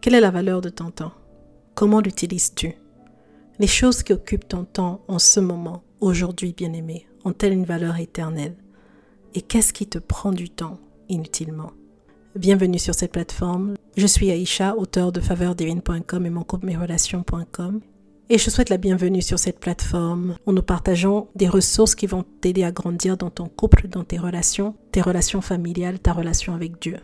Quelle est la valeur de ton temps? Comment l'utilises-tu? Les choses qui occupent ton temps en ce moment, aujourd'hui, bien-aimé, ont-elles une valeur éternelle? Et qu'est-ce qui te prend du temps inutilement? Bienvenue sur cette plateforme. Je suis Aïcha, auteure de faveurdivine.com et moncouplemesrelations.com. Et je souhaite la bienvenue sur cette plateforme où nous partageons des ressources qui vont t'aider à grandir dans ton couple, dans tes relations familiales, ta relation avec Dieu.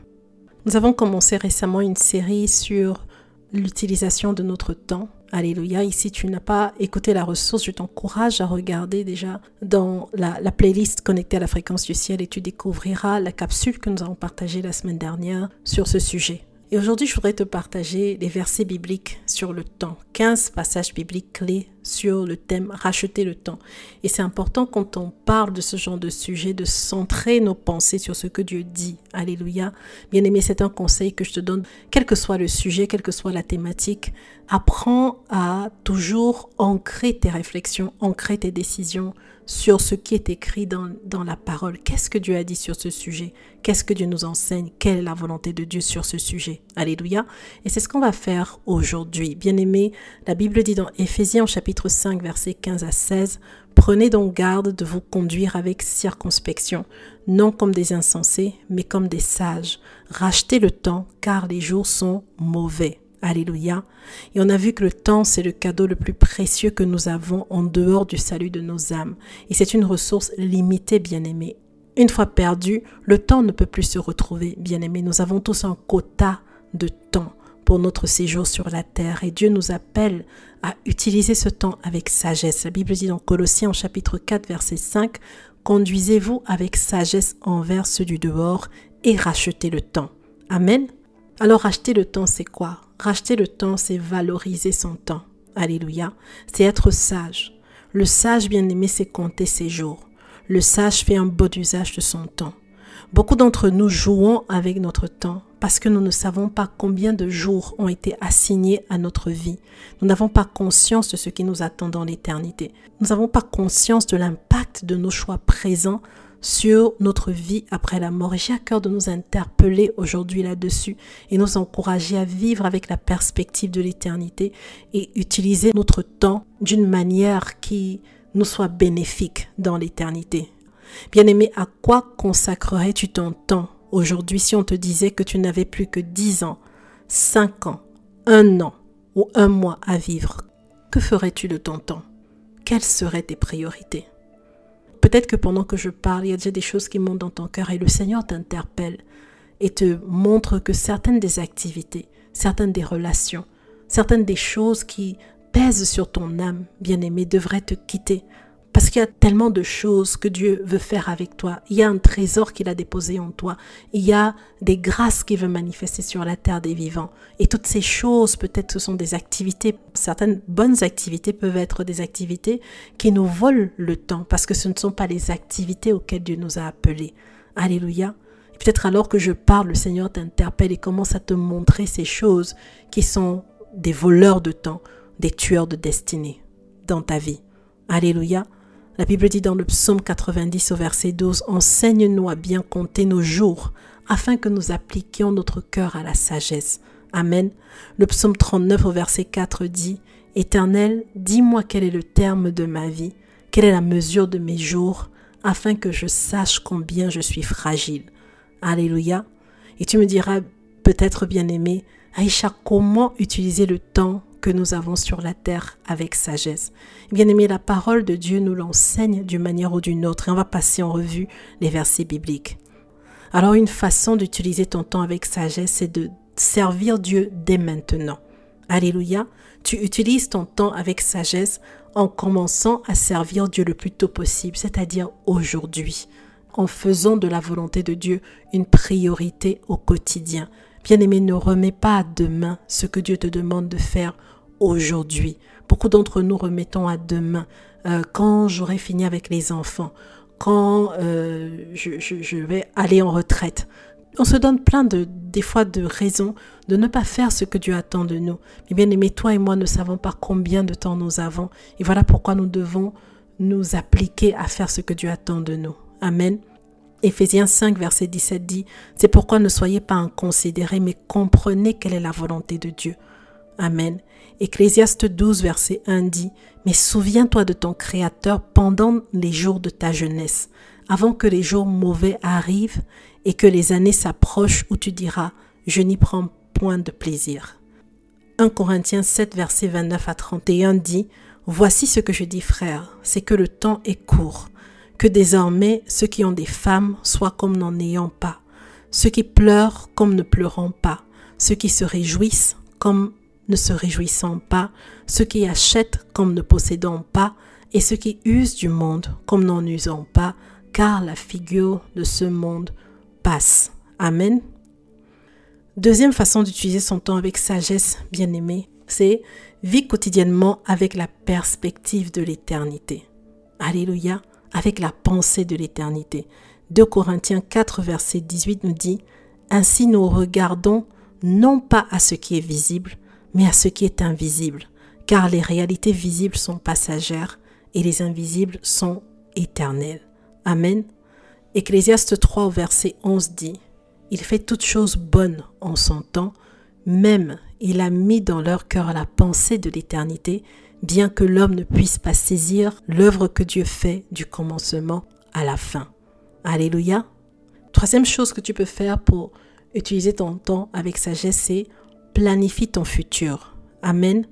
Nous avons commencé récemment une série sur l'utilisation de notre temps. Alléluia. Et si tu n'as pas écouté la ressource, je t'encourage à regarder déjà dans la playlist connectée à la fréquence du ciel et tu découvriras la capsule que nous avons partagée la semaine dernière sur ce sujet. Et aujourd'hui, je voudrais te partager des versets bibliques sur le temps. 15 passages bibliques clés sur le thème « Racheter le temps ». Et c'est important quand on parle de ce genre de sujet, de centrer nos pensées sur ce que Dieu dit. Alléluia. Bien-aimé, c'est un conseil que je te donne. Quel que soit le sujet, quelle que soit la thématique, apprends à toujours ancrer tes réflexions, ancrer tes décisions sur ce qui est écrit dans la parole. Qu'est-ce que Dieu a dit sur ce sujet? Qu'est-ce que Dieu nous enseigne? Quelle est la volonté de Dieu sur ce sujet? Alléluia. Et c'est ce qu'on va faire aujourd'hui. Bien-aimé, la Bible dit dans Éphésiens chapitre 5, versets 15 à 16, « Prenez donc garde de vous conduire avec circonspection, non comme des insensés, mais comme des sages. Rachetez le temps, car les jours sont mauvais. » Alléluia. Et on a vu que le temps, c'est le cadeau le plus précieux que nous avons en dehors du salut de nos âmes. Et c'est une ressource limitée, bien-aimée. Une fois perdu, le temps ne peut plus se retrouver, bien-aimés. Nous avons tous un quota de temps pour notre séjour sur la terre. Et Dieu nous appelle à utiliser ce temps avec sagesse. La Bible dit dans Colossiens chapitre 4, verset 5, « Conduisez-vous avec sagesse envers ceux du dehors et rachetez le temps. » Amen. Alors, racheter le temps, c'est quoi? Racheter le temps, c'est valoriser son temps. Alléluia. C'est être sage. Le sage, bien-aimé, c'est compter ses jours. Le sage fait un bon usage de son temps. Beaucoup d'entre nous jouons avec notre temps parce que nous ne savons pas combien de jours ont été assignés à notre vie. Nous n'avons pas conscience de ce qui nous attend dans l'éternité. Nous n'avons pas conscience de l'impact de nos choix présents sur notre vie après la mort. Et j'ai à cœur de nous interpeller aujourd'hui là-dessus et nous encourager à vivre avec la perspective de l'éternité et utiliser notre temps d'une manière qui nous soit bénéfique dans l'éternité. Bien-aimé, à quoi consacrerais-tu ton temps aujourd'hui si on te disait que tu n'avais plus que 10 ans, 5 ans, 1 an ou 1 mois à vivre? Que ferais-tu de ton temps? Quelles seraient tes priorités? Peut-être que pendant que je parle, il y a déjà des choses qui montent dans ton cœur et le Seigneur t'interpelle et te montre que certaines des activités, certaines des relations, certaines des choses qui pèsent sur ton âme, bien-aimé, devraient te quitter. Parce qu'il y a tellement de choses que Dieu veut faire avec toi. Il y a un trésor qu'il a déposé en toi. Il y a des grâces qu'il veut manifester sur la terre des vivants. Et toutes ces choses, peut-être ce sont des activités. Certaines bonnes activités peuvent être des activités qui nous volent le temps. Parce que ce ne sont pas les activités auxquelles Dieu nous a appelés. Alléluia. Et peut-être alors que je parle, le Seigneur t'interpelle et commence à te montrer ces choses qui sont des voleurs de temps, des tueurs de destinée dans ta vie. Alléluia. La Bible dit dans le psaume 90 au verset 12, « Enseigne-nous à bien compter nos jours, afin que nous appliquions notre cœur à la sagesse. » Amen. Le psaume 39 au verset 4 dit, « Éternel, dis-moi quel est le terme de ma vie, quelle est la mesure de mes jours, afin que je sache combien je suis fragile. » Alléluia. Et tu me diras peut-être, bien-aimé, Aïcha, comment utiliser le temps que nous avons sur la terre avec sagesse? Bien-aimé, la parole de Dieu nous l'enseigne d'une manière ou d'une autre et on va passer en revue les versets bibliques. Alors, une façon d'utiliser ton temps avec sagesse, c'est de servir Dieu dès maintenant. Alléluia. Tu utilises ton temps avec sagesse en commençant à servir Dieu le plus tôt possible, c'est-à-dire aujourd'hui, en faisant de la volonté de Dieu une priorité au quotidien. Bien-aimé, ne remets pas à demain ce que Dieu te demande de faire aujourd'hui. Beaucoup d'entre nous remettons à demain quand j'aurai fini avec les enfants, quand je vais aller en retraite. On se donne plein des fois de raisons de ne pas faire ce que Dieu attend de nous. Mais bien aimé, toi et moi ne savons pas combien de temps nous avons. Et voilà pourquoi nous devons nous appliquer à faire ce que Dieu attend de nous. Amen. Éphésiens 5, verset 17 dit, « C'est pourquoi ne soyez pas inconsidérés, mais comprenez quelle est la volonté de Dieu. » Amen. Ecclésiaste 12, verset 1 dit, « Mais souviens-toi de ton Créateur pendant les jours de ta jeunesse, avant que les jours mauvais arrivent et que les années s'approchent où tu diras, « Je n'y prends point de plaisir. » 1 Corinthiens 7, verset 29 à 31 dit, « Voici ce que je dis, frères, c'est que le temps est court. Que désormais ceux qui ont des femmes soient comme n'en ayant pas, ceux qui pleurent comme ne pleurant pas, ceux qui se réjouissent comme ne se réjouissant pas, ceux qui achètent comme ne possédant pas, et ceux qui usent du monde comme n'en usant pas, car la figure de ce monde passe. » Amen. Deuxième façon d'utiliser son temps avec sagesse, bien-aimé, c'est vivre quotidiennement avec la perspective de l'éternité. Alléluia. Avec la pensée de l'éternité. 2 Corinthiens 4, verset 18 nous dit « Ainsi nous regardons non pas à ce qui est visible, mais à ce qui est invisible, car les réalités visibles sont passagères et les invisibles sont éternelles. » Amen. Ecclésiaste 3, verset 11 dit « Il fait toutes choses bonnes en son temps, même il a mis dans leur cœur la pensée de l'éternité, bien que l'homme ne puisse pas saisir l'œuvre que Dieu fait du commencement à la fin. » Alléluia. Troisième chose que tu peux faire pour utiliser ton temps avec sagesse, c'est planifie ton futur. Amen.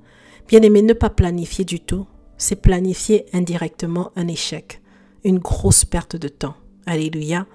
Bien-aimé, ne pas planifier du tout, c'est planifier indirectement un échec, une grosse perte de temps. Alléluia.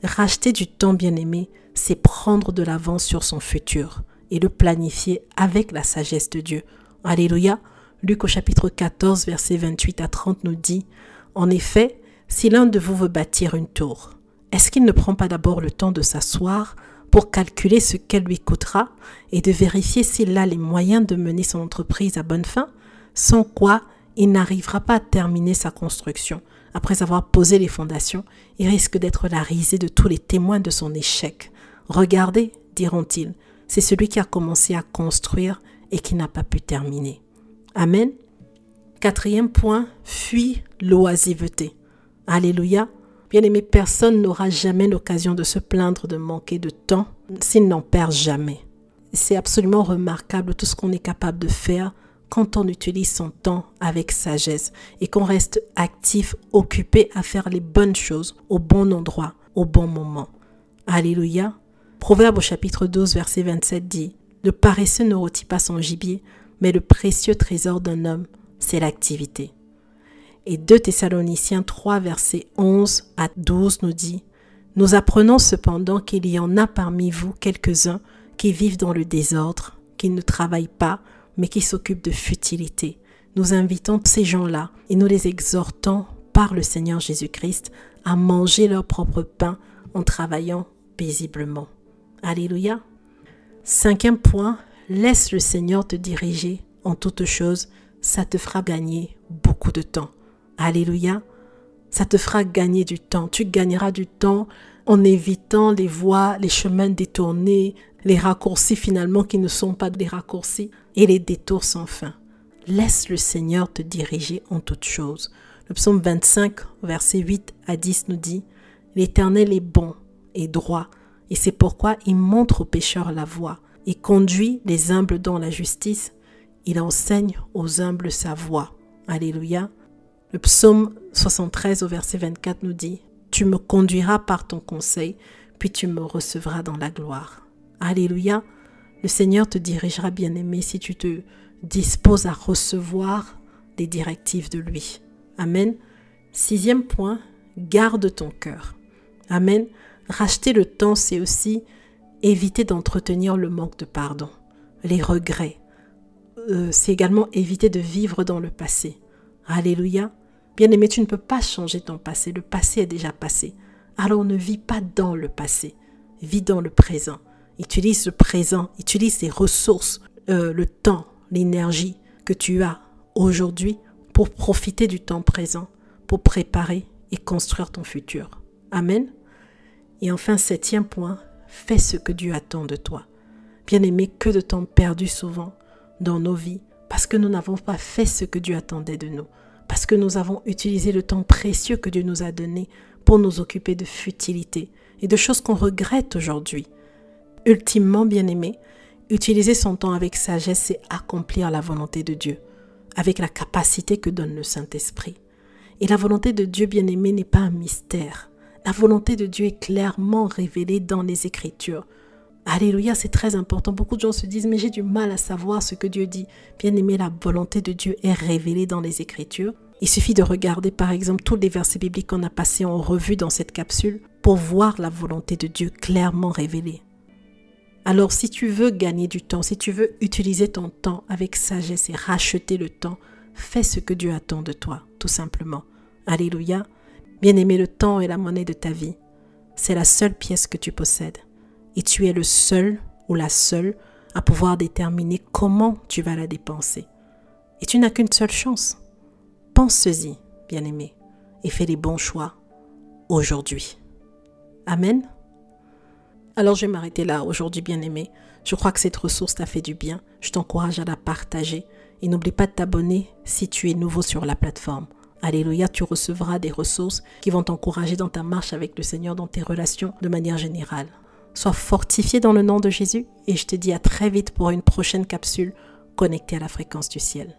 Racheter du temps, bien-aimé, c'est prendre de l'avance sur son futur et le planifier avec la sagesse de Dieu. Alléluia. Luc au chapitre 14, versets 28 à 30 nous dit « En effet, si l'un de vous veut bâtir une tour, est-ce qu'il ne prend pas d'abord le temps de s'asseoir pour calculer ce qu'elle lui coûtera et de vérifier s'il a les moyens de mener son entreprise à bonne fin, sans quoi il n'arrivera pas à terminer sa construction. Après avoir posé les fondations, il risque d'être la risée de tous les témoins de son échec. Regardez, diront-ils, c'est celui qui a commencé à construire et qui n'a pas pu terminer. » Amen. Quatrième point, fuis l'oisiveté. Alléluia. Bien-aimé, personne n'aura jamais l'occasion de se plaindre de manquer de temps s'il n'en perd jamais. C'est absolument remarquable tout ce qu'on est capable de faire quand on utilise son temps avec sagesse et qu'on reste actif, occupé à faire les bonnes choses au bon endroit, au bon moment. Alléluia. Proverbe au chapitre 12, verset 27 dit « Le paresseux ne rôtit pas son gibier, mais le précieux trésor d'un homme, c'est l'activité. » Et 2 Thessaloniciens 3, versets 11 à 12 nous dit « Nous apprenons cependant qu'il y en a parmi vous quelques-uns qui vivent dans le désordre, qui ne travaillent pas, mais qui s'occupent de futilité. Nous invitons ces gens-là et nous les exhortons par le Seigneur Jésus-Christ à manger leur propre pain en travaillant paisiblement. » Alléluia. Cinquième point, laisse le Seigneur te diriger en toutes choses, ça te fera gagner beaucoup de temps. Alléluia. Ça te fera gagner du temps. Tu gagneras du temps en évitant les voies, les chemins détournés, les raccourcis finalement qui ne sont pas des raccourcis et les détours sans fin. Laisse le Seigneur te diriger en toutes choses. Le psaume 25, versets 8 à 10 nous dit « L'Éternel est bon et droit, et c'est pourquoi il montre aux pécheurs la voie. Il conduit les humbles dans la justice. Il enseigne aux humbles sa voie. » Alléluia. Le psaume 73 au verset 24 nous dit « Tu me conduiras par ton conseil, puis tu me recevras dans la gloire. » Alléluia. Le Seigneur te dirigera, bien-aimé, si tu te disposes à recevoir des directives de lui. Amen. Sixième point, garde ton cœur. Amen. Racheter le temps, c'est aussi éviter d'entretenir le manque de pardon, les regrets. C'est également éviter de vivre dans le passé. Alléluia. Bien-aimé, tu ne peux pas changer ton passé. Le passé est déjà passé. Alors ne vis pas dans le passé. Vis dans le présent. Utilise le présent. Utilise les ressources, le temps, l'énergie que tu as aujourd'hui pour profiter du temps présent, pour préparer et construire ton futur. Amen. Et enfin, septième point, fais ce que Dieu attend de toi. Bien-aimé, que de temps perdu souvent dans nos vies parce que nous n'avons pas fait ce que Dieu attendait de nous. Parce que nous avons utilisé le temps précieux que Dieu nous a donné pour nous occuper de futilités et de choses qu'on regrette aujourd'hui. Ultimement, bien-aimé, utiliser son temps avec sagesse, c'est accomplir la volonté de Dieu, avec la capacité que donne le Saint-Esprit. Et la volonté de Dieu, bien-aimé, n'est pas un mystère. La volonté de Dieu est clairement révélée dans les Écritures. Alléluia, c'est très important. Beaucoup de gens se disent, mais j'ai du mal à savoir ce que Dieu dit. Bien-aimé, la volonté de Dieu est révélée dans les Écritures. Il suffit de regarder par exemple tous les versets bibliques qu'on a passés en revue dans cette capsule pour voir la volonté de Dieu clairement révélée. Alors si tu veux gagner du temps, si tu veux utiliser ton temps avec sagesse et racheter le temps, fais ce que Dieu attend de toi, tout simplement. Alléluia. Bien-aimé, le temps est la monnaie de ta vie. C'est la seule pièce que tu possèdes. Et tu es le seul ou la seule à pouvoir déterminer comment tu vas la dépenser. Et tu n'as qu'une seule chance. Pense-y, bien-aimé, et fais les bons choix aujourd'hui. Amen. Alors je vais m'arrêter là aujourd'hui, bien-aimé. Je crois que cette ressource t'a fait du bien. Je t'encourage à la partager. Et n'oublie pas de t'abonner si tu es nouveau sur la plateforme. Alléluia, tu recevras des ressources qui vont t'encourager dans ta marche avec le Seigneur, dans tes relations de manière générale. Sois fortifié dans le nom de Jésus et je te dis à très vite pour une prochaine capsule connectée à la fréquence du ciel.